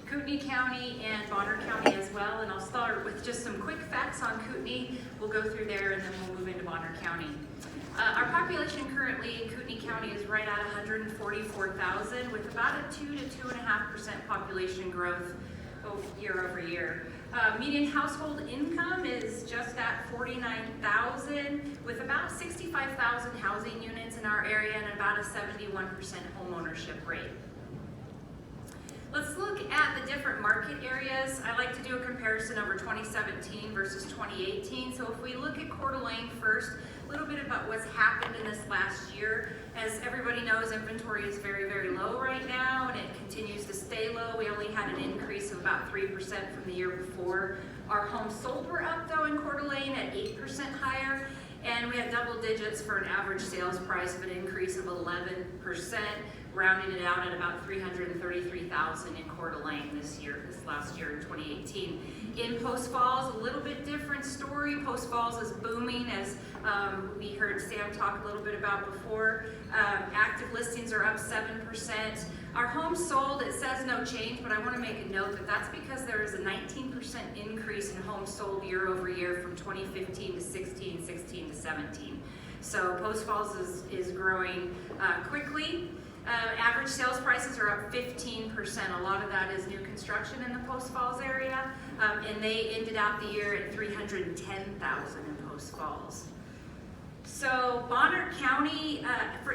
Kootenai County and Bonner County as well, and I'll start with just some quick facts on Kootenai. We'll go through there and then we'll move into Bonner County. Our population currently in Kootenai County is right at 144,000 with about a 2 to 2.5% population growth year over year. Median household income is just at 49,000 with about 65,000 housing units in our area and about a 71% home ownership rate. Let's look at the different market areas. I like to do a comparison over 2017 versus 2018. So if we look at Coeur d'Alene first, a little bit about what's happened in this last year. As everybody knows, inventory is very, very low right now, and it continues to stay low. We only had an increase of about 3% from the year before. Our homes sold were up, though, in Coeur d'Alene at 8% higher, and we had double digits for an average sales price of an increase of 11%, rounding it out at about $333,000 in Coeur d'Alene this last year in 2018. In Post Falls, a little bit different story. Post Falls is booming, as we heard Sam talk a little bit about before. Active listings are up 7%. Our homes sold, it says no change, but I want to make a note that that's because there is a 19% increase in homes sold year over year from 2015 to 16, 16 to 17. So Post Falls is growing quickly. Average sales prices are up 15%. A lot of that is new construction in the Post Falls area, and they ended out the year at $310,000 in Post Falls. So Bonner County,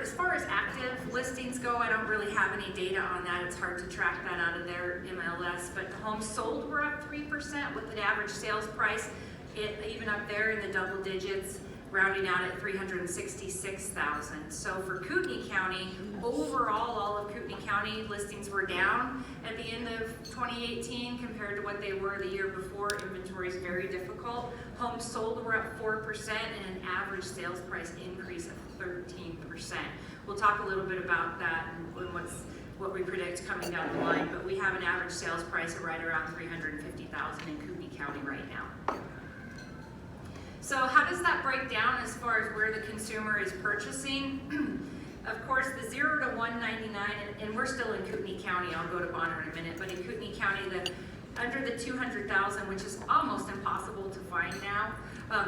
as far as active listings go, I don't really have any data on that. It's hard to track that out of their MLS, but the homes sold were up 3% with an average sales price, even up there in the double digits, rounding out at $366,000. So for Kootenai County, overall, all of Kootenai County listings were down at the end of 2018 compared to what they were the year before. Inventory is very difficult. Homes sold were up 4% and an average sales price increase of 13%. We'll talk a little bit about that and what we predict coming down the line, but we have an average sales price of right around $350,000 in Kootenai County right now. So how does that break down as far as where the consumer is purchasing? Of course, the 0 to 199, and we're still in Kootenai County, I'll go to Bonner in a minute, but in Kootenai County, under the 200,000, which is almost impossible to find now,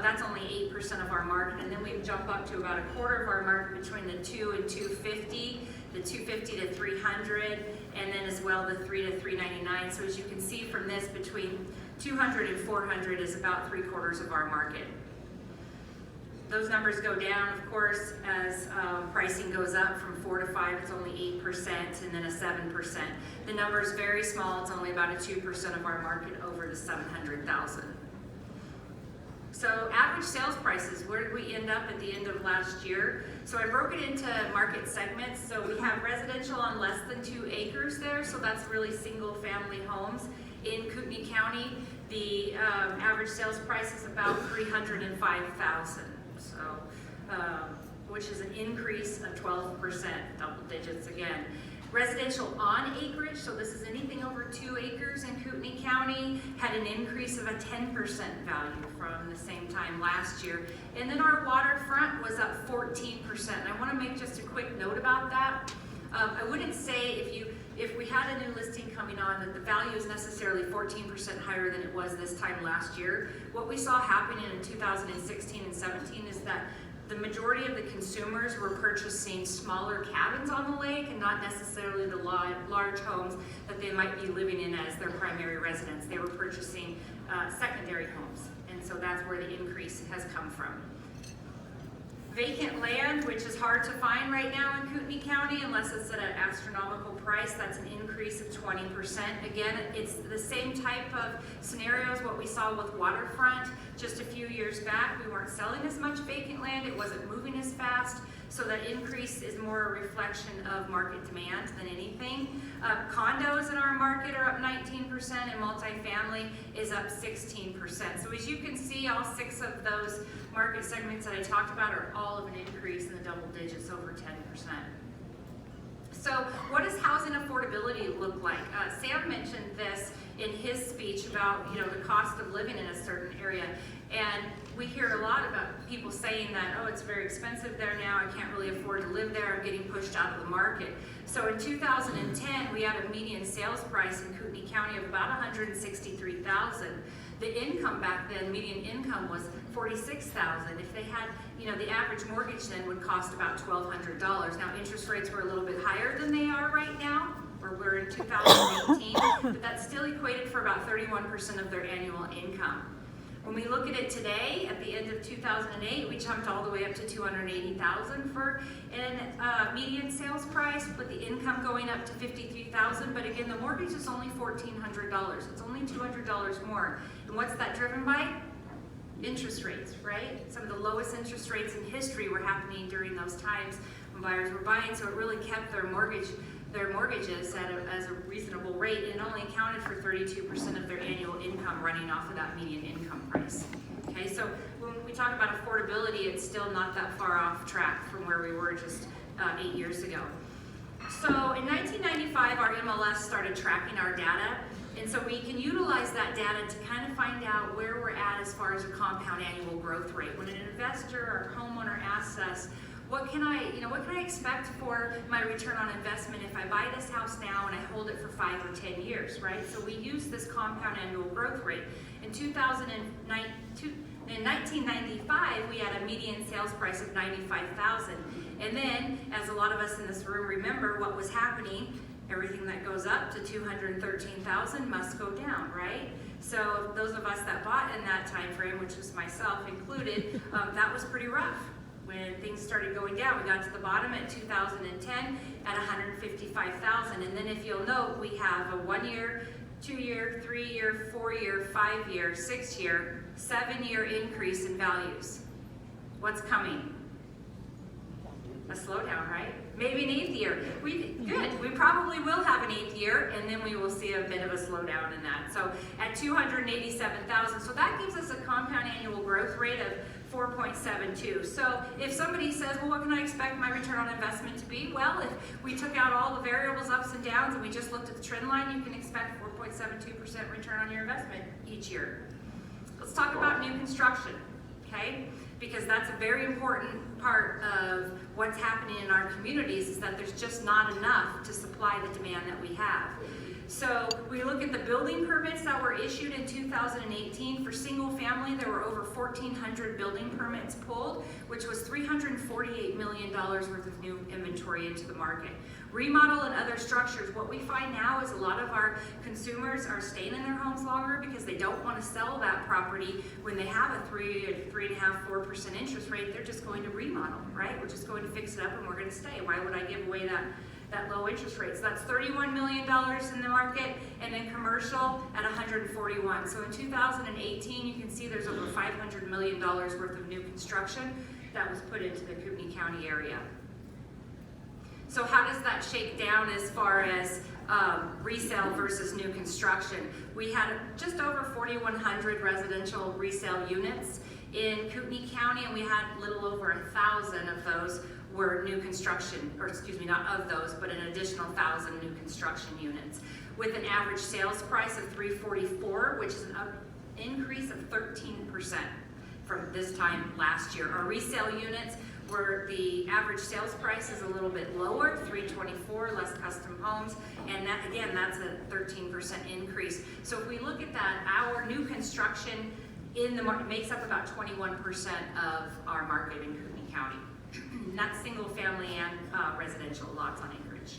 that's only 8% of our market, and then we jump up to about a quarter of our market between the 2 and 250, the 250 to 300, and then as well the 3 to 399. So as you can see from this, between 200 and 400 is about 3/4 of our market. Those numbers go down, of course, as pricing goes up from 4 to 5, it's only 8%, and then a 7%. The number is very small, it's only about a 2% of our market over the 700,000. So average sales prices, where did we end up at the end of last year? So I broke it into market segments. So we have residential on less than 2 acres there, so that's really single family homes. In Kootenai County, the average sales price is about $305,000. So, which is an increase of 12%, double digits again. Residential on acreage, so this is anything over 2 acres in Kootenai County, had an increase of a 10% value from the same time last year. And then our waterfront was up 14%. And I want to make just a quick note about that. I wouldn't say if we had a new listing coming on that the value is necessarily 14% higher than it was this time last year. What we saw happening in 2016 and 17 is that the majority of the consumers were purchasing smaller cabins on the lake and not necessarily the large homes that they might be living in as their primary residence. They were purchasing secondary homes, and so that's where the increase has come from. Vacant land, which is hard to find right now in Kootenai County unless it's at an astronomical price, that's an increase of 20%. Again, it's the same type of scenarios what we saw with waterfront. Just a few years back, we weren't selling as much vacant land, it wasn't moving as fast, so that increase is more a reflection of market demand than anything. Condos in our market are up 19% and multifamily is up 16%. So as you can see, all 6 of those market segments that I talked about are all of an increase in the double digits, over 10%. So what does housing affordability look like? Sam mentioned this in his speech about, the cost of living in a certain area. And we hear a lot about people saying that, oh, it's very expensive there now, I can't really afford to live there, I'm getting pushed out of the market. So in 2010, we had a median sales price in Kootenai County of about $163,000. The income back then, median income was $46,000. If they had, the average mortgage then would cost about $1,200. Now interest rates were a little bit higher than they are right now, or we're in 2018, but that still equated for about 31% of their annual income. When we look at it today, at the end of 2008, we jumped all the way up to $280,000 for a median sales price, with the income going up to $53,000. But again, the mortgage is only $1,400. It's only $200 more. And what's that driven by? Interest rates, right? Some of the lowest interest rates in history were happening during those times when buyers were buying, so it really kept their mortgages as a reasonable rate, and only accounted for 32% of their annual income running off of that median income price. Okay, so when we talk about affordability, it's still not that far off track from where we were just 8 years ago. So in 1995, our MLS started tracking our data, and so we can utilize that data to kind of find out where we're at as far as a compound annual growth rate. When an investor or homeowner asks us, what can I expect for my return on investment if I buy this house now and I hold it for 5 or 10 years, right? So we use this compound annual growth rate. In 1995, we had a median sales price of $95,000. And then, as a lot of us in this room remember what was happening, everything that goes up to $213,000 must go down, right? So those of us that bought in that time frame, which was myself included, that was pretty rough. When things started going down, we got to the bottom at 2010 at $155,000. And then if you'll note, we have a 1 year, 2 year, 3 year, 4 year, 5 year, 6 year, 7 year increase in values. What's coming? A slowdown, right? Maybe an 8th year. Good. We probably will have an 8th year, and then we will see a bit of a slowdown in that. So at 287,000, so that gives us a compound annual growth rate of 4.72. So if somebody says, well, what can I expect my return on investment to be? Well, if we took out all the variables, ups and downs, and we just looked at the trend line, you can expect 4.72% return on your investment each year. Let's talk about new construction, okay? Because that's a very important part of what's happening in our communities, is that there's just not enough to supply the demand that we have. So we look at the building permits that were issued in 2018. For single family, there were over 1,400 building permits pulled, which was $348 million worth of new inventory into the market. Remodel and other structures, what we find now is a lot of our consumers are staying in their homes longer because they don't want to sell that property when they have a 3.5%, 4% interest rate. They're just going to remodel, right? We're just going to fix it up and we're going to stay. Why would I give away that low interest rate? So that's $31 million in the market, and then commercial at $141. So in 2018, you can see there's over $500 million worth of new construction that was put into the Kootenai County area. So how does that shake down as far as resale versus new construction? We had just over 4,100 residential resale units in Kootenai County, and we had a little over 1,000 of those were new construction, or excuse me, not of those, but an additional 1,000 new construction units, with an average sales price of $344, which is an increase of 13% from this time last year. Our resale units were, the average sales price is a little bit lower, $324, less custom homes, and that, again, that's a 13% increase. So if we look at that, our new construction in the market makes up about 21% of our market in Kootenai County. Not single family and residential lots on acreage.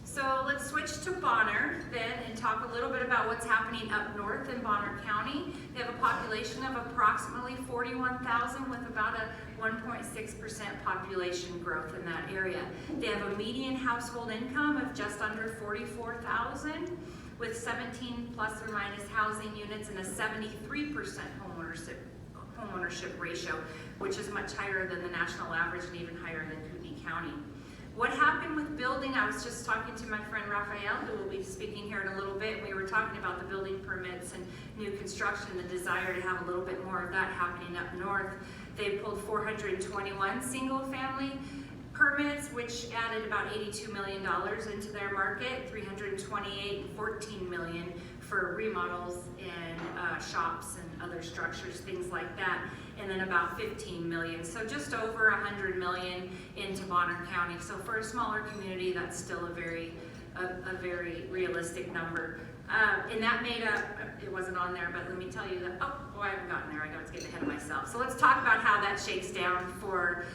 So let's switch to Bonner then and talk a little bit about what's happening up north in Bonner County. They have a population of approximately 41,000 with about a 1.6% population growth in that area. They have a median household income of just under 44,000 with 17 plus or minus housing units and a 73% homeownership ratio, which is much higher than the national average and even higher than Kootenai County. What happened with building? I was just talking to my friend Raphael, who will be speaking here in a little bit. We were talking about the building permits and new construction, the desire to have a little bit more of that happening up north. They pulled 421 single family permits, which added about $82 million into their market, 328 and 14 million for remodels and shops and other structures, things like that. And then about 15 million, so just over 100 million into Bonner County. So for a smaller community, that's still a very realistic number. And that made up, it wasn't on there, but let me tell you that, I haven't gotten there, I was getting ahead of myself. So let's talk about how that shakes down for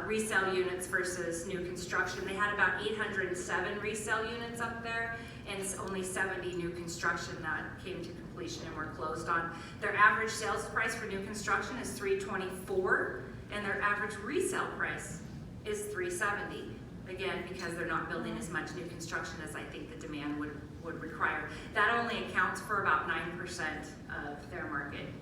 resale units versus new construction. They had about 807 resale units up there, and it's only 70 new construction that came to completion and were closed on. Their average sales price for new construction is $324, and their average resale price is $370. Again, because they're not building as much new construction as I think the demand would require. That only accounts for about 9% of their market.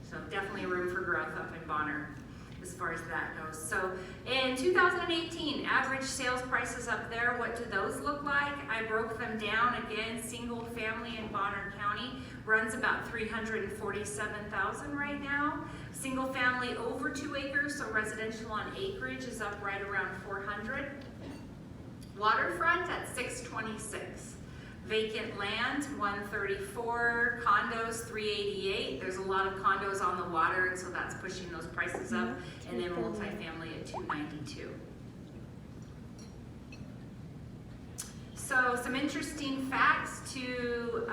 So definitely room for growth up in Bonner as far as that goes. So in 2018, average sales prices up there, what do those look like? I broke them down again. Single family in Bonner County runs about $347,000 right now. Single family over 2 acres, so residential on acreage, is up right around $400,000. Waterfront at $626,000. Vacant land, $134,000. Condos, $388,000. There's a lot of condos on the water, and so that's pushing those prices up. And then multifamily at $292,000. So some interesting facts to,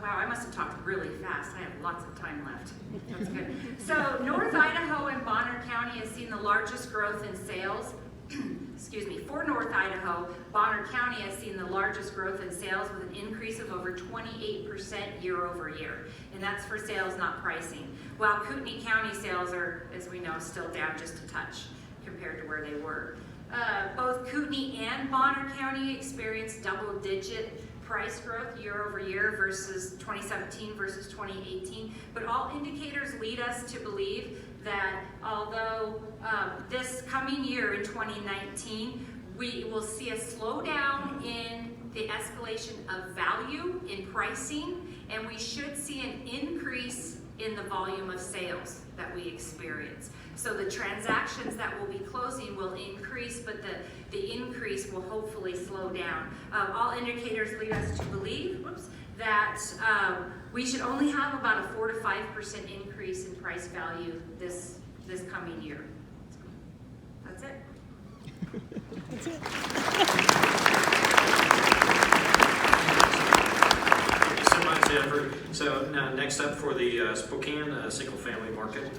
wow, I must have talked really fast. I have lots of time left. That's good. So North Idaho and Bonner County has seen the largest growth in sales. Excuse me, for North Idaho, Bonner County has seen the largest growth in sales with an increase of over 28% year over year. And that's for sales, not pricing. While Kootenai County sales are, as we know, still down just a touch compared to where they were. Both Kootenai and Bonner County experienced double-digit price growth year over year versus 2017 versus 2018. But all indicators lead us to believe that although this coming year in 2019, we will see a slowdown in the escalation of value in pricing, and we should see an increase in the volume of sales that we experience. So the transactions that will be closing will increase, but the increase will hopefully slow down. All indicators lead us to believe that we should only have about a 4 to 5% increase in price value this coming year. That's it. That's it. Thank you so much, Jennifer. So now next up for the Spokane single family market,